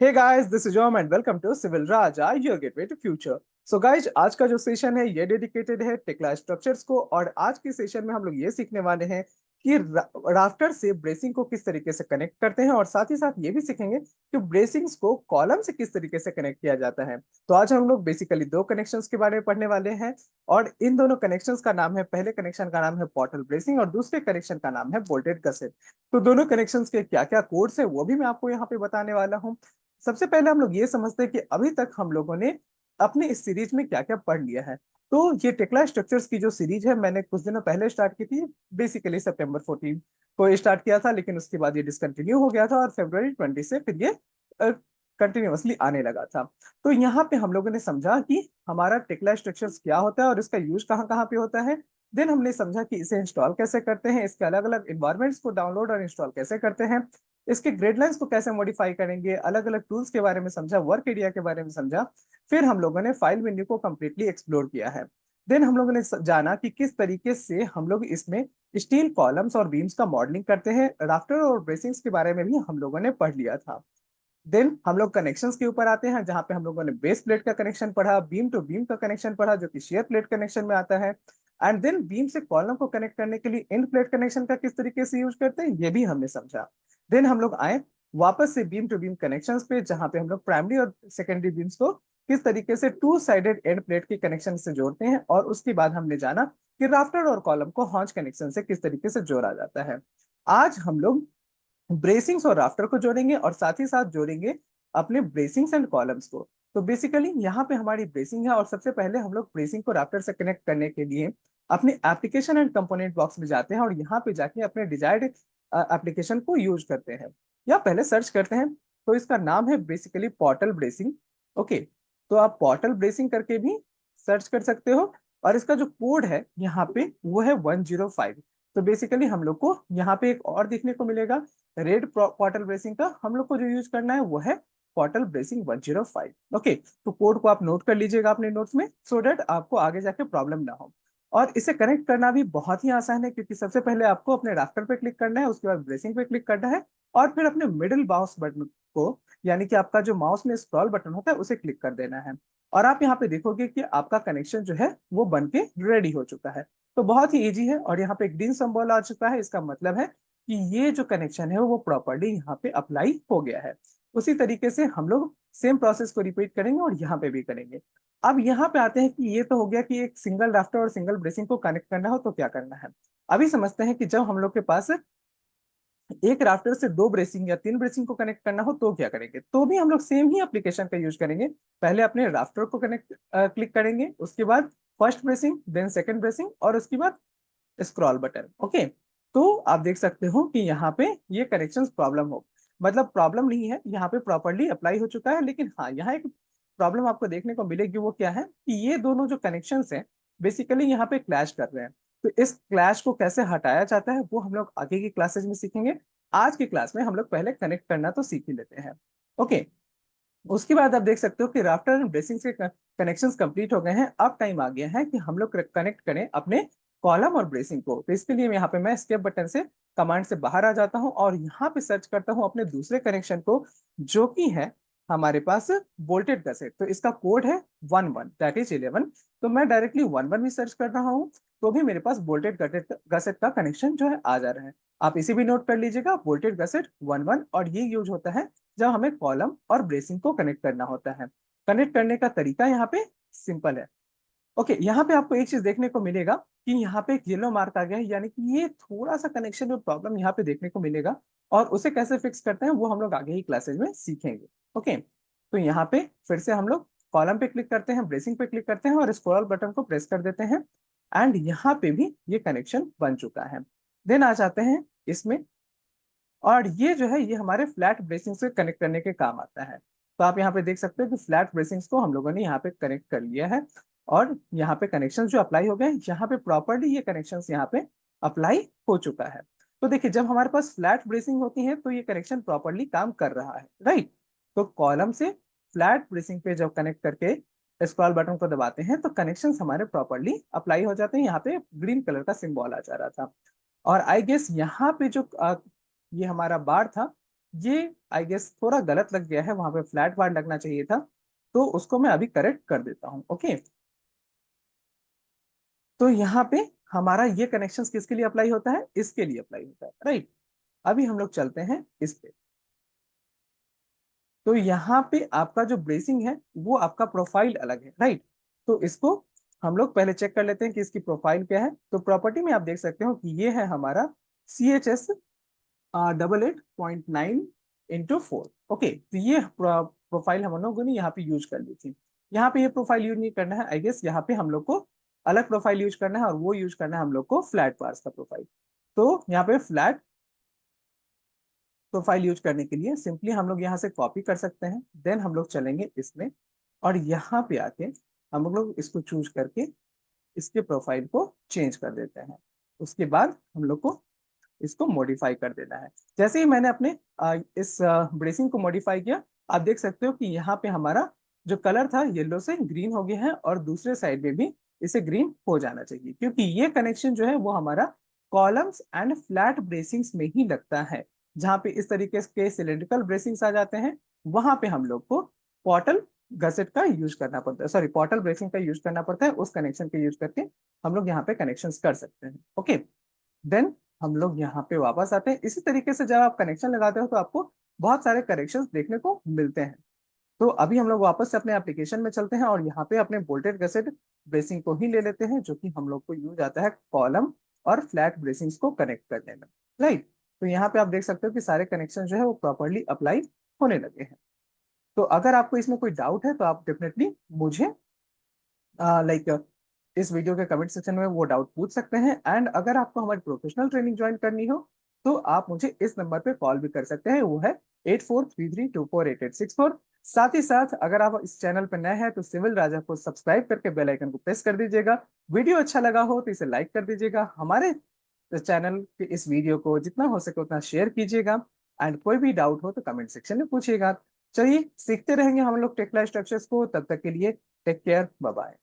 Hey guys, this is Om and welcome to civil Raja, your gateway to future. So guys, आज का जो session है ये dedicated है टेक्ला स्ट्रक्चर्स को। और आज के सेशन में हम लोग ये सीखने वाले हैं कि राफ्टर से ब्रेसिंग को किस तरीके से कनेक्ट करते हैं, और साथ ही साथ ये भी सीखेंगे कि ब्रेसिंग्स को कॉलम से किस तरीके से कनेक्ट किया जाता है। तो आज हम लोग बेसिकली दो कनेक्शंस के बारे में पढ़ने वाले हैं, और इन दोनों कनेक्शंस का नाम है, पहले कनेक्शन का नाम है पोर्टल ब्रेसिंग और दूसरे कनेक्शन का नाम है बोल्टेड गसेट। तो दोनों कनेक्शंस के क्या क्या कोड्स है वो भी मैं आपको यहाँ पे बताने वाला हूँ। सबसे पहले हम लोग ये समझते हैं कि अभी तक हम लोगों ने अपने इस सीरीज में क्या क्या पढ़ लिया है। तो ये टेक्ला स्ट्रक्चर्स की जो सीरीज है, मैंने कुछ दिनों पहले स्टार्ट की थी। बेसिकली सितंबर 14 को स्टार्ट किया था, लेकिन उसके बाद ये डिसकंटिन्यू हो गया था, और फरवरी 20 से फिर ये कंटिन्यूअसली आने लगा था। तो यहाँ पे हम लोगों ने समझा कि हमारा टेक्ला स्ट्रक्चर्स क्या होता है और इसका यूज कहाँ कहाँ पे होता है। देन हमने समझा कि इसे इंस्टॉल कैसे करते हैं, इसके अलग अलग इन्वायरमेंट्स को डाउनलोड और इंस्टॉल कैसे करते हैं, इसके ग्रेडलाइंस को कैसे मॉडिफाई करेंगे, अलग अलग टूल्स के बारे में समझा, वर्क एरिया के बारे में समझा। फिर हम लोगों ने फाइल मेन्यू को कम्प्लीटली एक्सप्लोर किया है। देन हम लोगों ने जाना कि किस तरीके से हम लोग इसमें स्टील कॉलम्स और बीम्स का मॉडलिंग करते हैं। राफ्टर और ब्रेसिंग्स के बारे में भी हम लोगों ने पढ़ लिया था। देन हम लोग कनेक्शंस के ऊपर आते हैं, जहां पे हम लोगों ने बेस प्लेट का कनेक्शन पढ़ा, बीम टू बीम का कनेक्शन पढ़ा जो कि शेयर प्लेट कनेक्शन में आता है। एंड देन बीम से कॉलम को कनेक्ट करने के लिए एंड प्लेट कनेक्शन का किस तरीके से यूज करते हैं ये भी हमने समझा। देन हम लोग आए वापस से बीम टू बीम कनेक्शंस पे, जहां पे हम लोग प्राइमरी और सेकेंडरी बीम्स को किस तरीके से टू साइडेड एंड प्लेट के कनेक्शन से जोड़ते हैं। और उसके बाद हमने जाना कि राफ्टर और कॉलम को हॉन्च कनेक्शन से किस तरीके से जोड़ा जाता है। आज हम लोग ब्रेसिंग्स और राफ्टर को जोड़ेंगे, और साथ ही साथ जोड़ेंगे अपने ब्रेसिंग्स एंड कॉलम्स को। तो बेसिकली यहाँ पे हमारी ब्रेसिंग है, और सबसे पहले हम लोग ब्रेसिंग को राफ्टर से कनेक्ट करने के लिए अपने एप्लीकेशन एंड कंपोनेंट बॉक्स में जाते हैं, और यहाँ पे जाके अपने डिजायर्ड एप्लीकेशन को यूज करते हैं या पहले सर्च करते हैं। तो इसका नाम है बेसिकली पोर्टल ब्रेसिंग। ओके, तो आप पोर्टल ब्रेसिंग करके भी सर्च कर सकते हो, और इसका जो कोड है यहाँ पे वो है 105। तो बेसिकली हम लोग को यहाँ पे एक और देखने को मिलेगा रेड पोर्टल ब्रेसिंग का। हम लोग को जो यूज करना है वो है पोर्टल ब्रेसिंग 105। ओके, तो कोड को आप नोट कर लीजिएगा अपने नोट्स में, सो डेट आपको आगे जाके प्रॉब्लम ना हो। और इसे कनेक्ट करना भी बहुत ही आसान है, क्योंकि सबसे पहले आपको अपने राफ्टर पे क्लिक करना है, उसके बाद ब्रेसिंग पे क्लिक करना है, और फिर अपने मिडिल माउस बटन को, यानी कि आपका जो माउस में स्क्रॉल बटन होता है उसे क्लिक कर देना है। और आप यहाँ पे देखोगे कि आपका कनेक्शन जो है वो बन के रेडी हो चुका है। तो बहुत ही इजी है, और यहाँ पे ग्रीन सिंबल आ चुका है, इसका मतलब है कि ये जो कनेक्शन है वो प्रॉपर्ली यहाँ पे अप्लाई हो गया है। उसी तरीके से हम लोग सेम प्रोसेस को रिपीट करेंगे और यहाँ पे भी करेंगे। अब यहाँ पे आते हैं कि ये तो हो गया कि एक सिंगल राफ्टर और सिंगल ब्रेसिंग को कनेक्ट करना हो तो क्या करना है। अभी समझते हैं कि जब हम लोग के पास एक राफ्टर से दो ब्रेसिंग या तीन ब्रेसिंग को कनेक्ट करना हो तो क्या करेंगे। तो भी हम लोग सेम ही एप्लीकेशन का यूज करेंगे। पहले अपने राफ्टर को कनेक्ट क्लिक करेंगे, उसके बाद first bracing, then second bracing, और उसके बाद स्क्रॉल बटन। ओके, तो आप देख सकते हो कि यहाँ पे ये कनेक्शन प्रॉब्लम हो, मतलब प्रॉब्लम नहीं है, यहाँ पे प्रॉपरली अप्लाई हो चुका है। लेकिन हाँ, यहाँ एक प्रॉब्लम आपको देखने को मिलेगी, वो क्या है कि ये दोनों जो कनेक्शंस हैं बेसिकली यहाँ पे क्लैश कर रहे हैं। तो इस क्लैश को कैसे हटाया जाता है वो हम लोग आगे की क्लासेज में सीखेंगे। आज की क्लास में हम लोग पहले कनेक्ट करना तो सीख ही लेते हैं। ओके, उसके बाद आप देख सकते हो कि राफ्टर एंड ब्रेसिंग के कनेक्शंस कंप्लीट हो गए हैं। अब टाइम आ गया है कि हम लोग कनेक्ट करें अपने कॉलम और ब्रेसिंग को। तो इसके लिए यहाँ पे मैं स्केप बटन से कमांड से बाहर आ जाता हूँ, और यहाँ पे सर्च करता हूँ अपने दूसरे कनेक्शन को, जो कि है हमारे पास बोल्टेड गसेट। तो इसका कोड है 11, दैट इज 11। तो मैं डायरेक्टली 11 भी सर्च कर रहा हूँ, तो भी मेरे पास बोल्टेड गसेट का कनेक्शन जो है आ जा रहा है। आप इसे भी नोट कर लीजिएगा, बोल्टेड गसेट 11, और ये यूज होता है जब हमें कॉलम और ब्रेसिंग को कनेक्ट करना होता है। कनेक्ट करने का तरीका यहाँ पे सिंपल है। ओके, यहाँ पे आपको एक चीज देखने को मिलेगा कि यहाँ पे एक येलो मार्क आ गया है, यानी कि ये थोड़ा सा कनेक्शन में प्रॉब्लम यहाँ पे देखने को मिलेगा। और उसे कैसे फिक्स करते हैं वो हम लोग आगे ही क्लासेज में सीखेंगे। ओके, तो यहाँ पे फिर से हम लोग कॉलम पे क्लिक करते हैं, ब्रेसिंग पे क्लिक करते हैं, और स्क्रॉल बटन को प्रेस कर देते हैं। एंड यहाँ पे भी ये कनेक्शन बन चुका है। देन आ जाते हैं इसमें, और ये जो है ये हमारे फ्लैट ब्रेसिंग से कनेक्ट करने के काम आता है। तो आप यहाँ पे देख सकते हो कि फ्लैट ब्रेसिंग्स को हम लोगों ने यहाँ पे कनेक्ट कर लिया है, और यहाँ पे कनेक्शन जो अप्लाई हो गए, यहाँ पे प्रॉपरली ये कनेक्शन यहाँ पे अप्लाई हो चुका है। तो देखिए, जब हमारे पास फ्लैट ब्रेसिंग होती है तो ये कनेक्शन प्रॉपरली काम कर रहा है, राइट। तो कॉलम से फ्लैट ब्रेसिंग पे जब कनेक्ट करके स्क्रॉल बटन को दबाते हैं तो कनेक्शन हमारे प्रॉपरली अप्लाई हो जाते हैं। यहाँ पे ग्रीन कलर का सिंबल आ जा रहा था। और आई गेस यहाँ पे जो ये हमारा बार था, ये आई गेस थोड़ा गलत लग गया है, वहां पे फ्लैट बार लगना चाहिए था, तो उसको मैं अभी करेक्ट कर देता हूँ। ओके, तो यहाँ पे हमारा ये कनेक्शन किसके लिए अप्लाई होता है, इसके लिए अप्लाई होता है, राइट। अभी हम लोग चलते हैं इस पे। तो यहाँ पे आपका जो ब्रेसिंग है वो आपका प्रोफाइल अलग है, राइट। तो इसको हम लोग पहले चेक कर लेते हैं कि इसकी प्रोफाइल क्या है। तो प्रॉपर्टी में आप देख सकते हो कि ये है हमारा CHS 88.9/4। ओके, तो ये प्रोफाइल हम लोगों ने यहाँ पे यूज कर ली थी। यहाँ पे ये प्रोफाइल यूज नहीं करना है, आई गेस यहाँ पे हम लोग को अलग प्रोफाइल यूज करना है, और वो यूज करना है हम लोग को फ्लैट बार्स का प्रोफाइल। तो यहाँ पे फ्लैट प्रोफाइल यूज करने के लिए सिंपली हम लोग यहाँ से कॉपी कर सकते हैं, देन हम लोग चलेंगे इसमें, और यहाँ पे आके हम लोग इसको चूज करके इसके प्रोफाइल को चेंज कर देते हैं। उसके बाद हम लोग को इसको मॉडिफाई कर देना है। जैसे ही मैंने अपने इस ब्रेसिंग को मॉडिफाई किया, आप देख सकते हो कि यहाँ पे हमारा जो कलर था येलो से ग्रीन हो गया है, और दूसरे साइड में भी इसे ग्रीन हो जाना चाहिए, क्योंकि ये कनेक्शन जो है वो हमारा कॉलम्स एंड फ्लैट ब्रेसिंग्स में ही लगता है। जहाँ पे इस तरीके के सिलेंड्रिकल ब्रेसिंग्स आ जाते हैं, वहां पे हम लोग को पॉटल गसेट का यूज करना पड़ता है, सॉरी पॉटल ब्रेसिंग का यूज करना पड़ता है। उस कनेक्शन के यूज करके हम लोग यहाँ पे कनेक्शन कर सकते हैं। ओके, देन हम लोग यहाँ पे वापस आते हैं। इसी तरीके से जब आप कनेक्शन लगाते हो तो आपको बहुत सारे कनेक्शंस देखने को मिलते हैं। तो अभी हम लोग वापस से अपने एप्लीकेशन में चलते हैं, और यहाँ पे अपने बोल्टेड गसेट ब्रेसिंग को ही ले लेते हैं, जो कि हम लोग को यूज आता है कॉलम और फ्लैट ब्रेसिंग्स को कनेक्ट करने में, राइट। तो यहाँ पे आप देख सकते हो कि सारे कनेक्शन जो है वो प्रॉपरली अप्लाई होने लगे हैं। तो अगर आपको इसमें कोई डाउट है तो आप डेफिनेटली मुझे लाइक इस वीडियो के कमेंट सेक्शन में वो डाउट पूछ सकते हैं। एंड अगर आपको हमारी प्रोफेशनल ट्रेनिंग ज्वाइन करनी हो तो आप मुझे इस नंबर पे कॉल भी कर सकते हैं, वो है 8433248864। साथ ही साथ अगर आप इस चैनल पर नए हैं तो सिविल राजा को सब्सक्राइब करके बेल आइकन को प्रेस कर दीजिएगा। वीडियो अच्छा लगा हो तो इसे लाइक कर दीजिएगा, हमारे चैनल के इस वीडियो को जितना हो सके उतना शेयर कीजिएगा, एंड कोई भी डाउट हो तो कमेंट सेक्शन में पूछिएगा। चलिए सीखते रहेंगे हम लोग टेक्ला स्ट्रक्चर्स को, तब तक के लिए टेक केयर, बाय बाय।